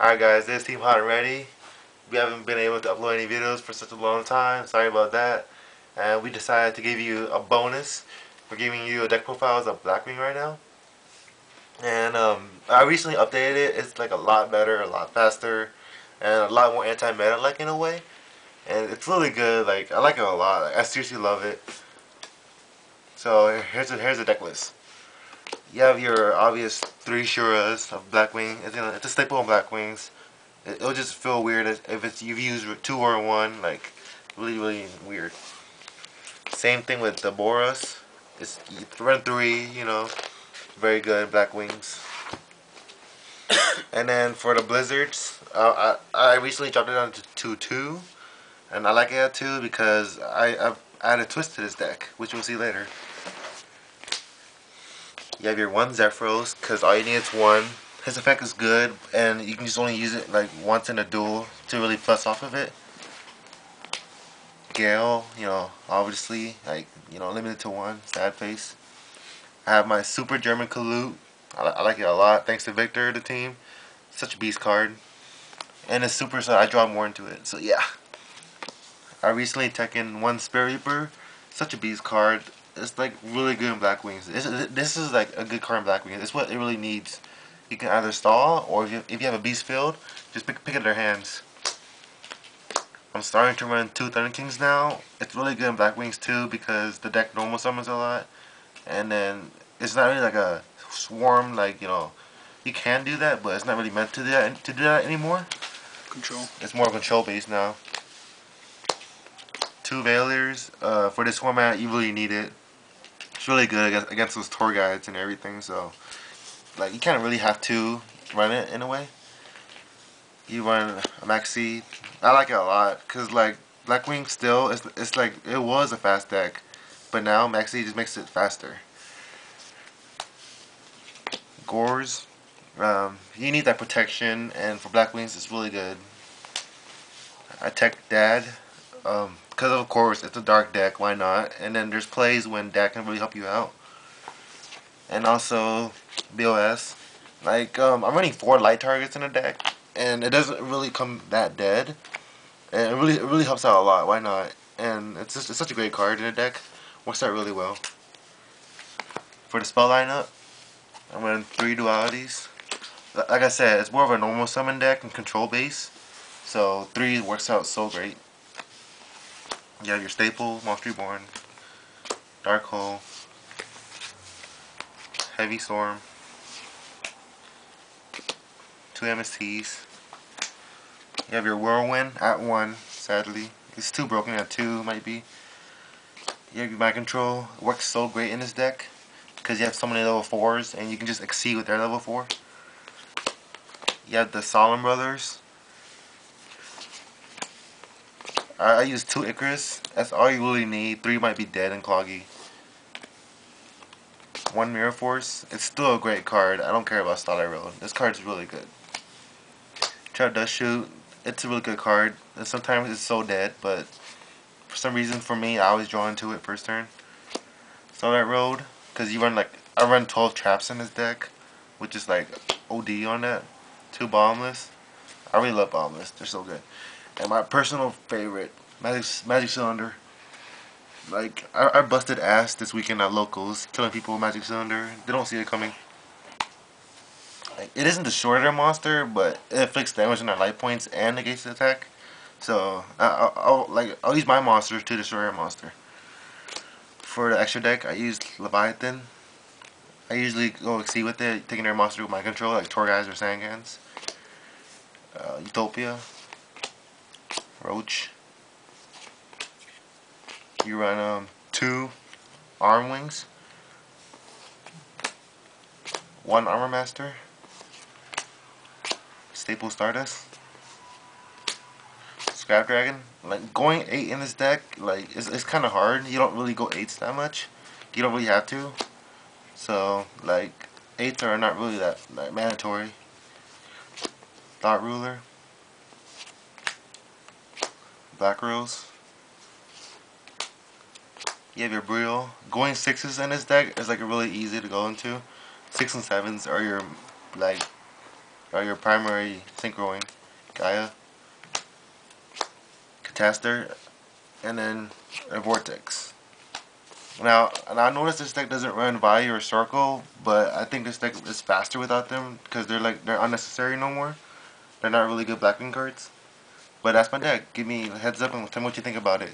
Alright guys, this is Team HotNReady. We haven't been able to upload any videos for such a long time. Sorry about that. And we decided to give you a bonus. We're giving you a deck profiles of Blackwing right now. And I recently updated it. It's like a lot better, a lot faster, and a lot more anti-meta like in a way. And it's really good. Like I like it a lot. Like, I seriously love it. So here's a deck list. You have your obvious 3 Shuras of Blackwing. It's a staple of Blackwings. It'll just feel weird if you've used 2 or 1, like really weird. Same thing with the Boros. It's run 3, very good Blackwings. And then for the Blizzards, I recently dropped it down to 2, and I like it at 2 because I've added a twist to this deck, which we'll see later. You have your 1 Zephyros, because all you need is 1. His effect is good, and you can just only use it like once in a duel to really fuss off of it. Gale, obviously, limited to 1, sad face. I have my Super German Kalute. I like it a lot, thanks to Victor, the team. Such a beast card. And it's super, so I draw more into it, so yeah. I recently taken 1 Spirit Reaper. Such a beast card. It's like really good in Blackwings. This is like a good card in Blackwings. It's what it really needs. You can either stall, or if you have a beast field, just pick up their hands. I'm starting to run 2 Thunder Kings now. It's really good in Blackwings too because the deck normal summons a lot, and then it's not really like a swarm you can do that, but it's not really meant to do that anymore. Control. It's more control based now. 2 Veilers. For this format, you really need it. It's really good against those tour guides and everything. So, you kind of really have to run it in a way. You run a Maxi. I like it a lot because Blackwing still it's like it was a fast deck, but now Maxi just makes it faster. Gores. You need that protection, and for Blackwings, it's really good. I tech Dad. Because of course it's a dark deck, why not? And then there's plays when Dad can really help you out. And also BOS. I'm running 4 light targets in a deck, and it doesn't really come that dead. And it really helps out a lot, why not? And it's such a great card in a deck. Works out really well. For the spell lineup, I'm running 3 dualities. Like I said, it's more of a normal summon deck and control base. So 3 works out so great. You have your staple, Monster Reborn, Dark Hole, Heavy Storm, 2 MSTs. You have your Whirlwind at 1, sadly. It's too broken at 2, might be. You have your Mind Control. It works so great in this deck because you have so many level 4s and you can just exceed with their level 4. You have the Solemn Brothers. I use 2 Icarus. That's all you really need. 3 might be dead and cloggy. 1 Mirror Force. It's still a great card. I don't care about Starlight Road. This card's really good. Trap Dust Shoot. It's a really good card. And sometimes it's so dead, but for some reason for me, I always draw into it first turn. Starlight Road, because I run 12 traps in this deck, which is like OD on that. 2 Bombless. I really love Bombless. They're so good. And my personal favorite, Magic Cylinder. I busted ass this weekend at locals, killing people with Magic Cylinder. They don't see it coming. It isn't the shorter monster, but it inflicts damage on their life points and negates the attack. So I'll use my monster to destroy a monster. For the extra deck, I used Leviathan. I usually go exceed with it, taking their monster with my control, like Torghast or Sangans. Utopia. Roach. You run 2 Arm Wings, 1 Armor Master, Staple Stardust, Scrap Dragon. Going 8 in this deck, it's kind of hard. You don't really go 8s that much. You don't really have to. So 8s are not really that mandatory. Thought Ruler, Black Rose. You have your Briel. Going 6s in this deck is really easy to go into. 6 and 7s are your your primary synchroing, Gaia, Catastor, and then a Vortex. Now, and I noticed this deck doesn't run Value or Circle, but I think this deck is faster without them because they're unnecessary no more. They're not really good Blackwing cards. But that's my deck. Give me a heads up and tell me what you think about it.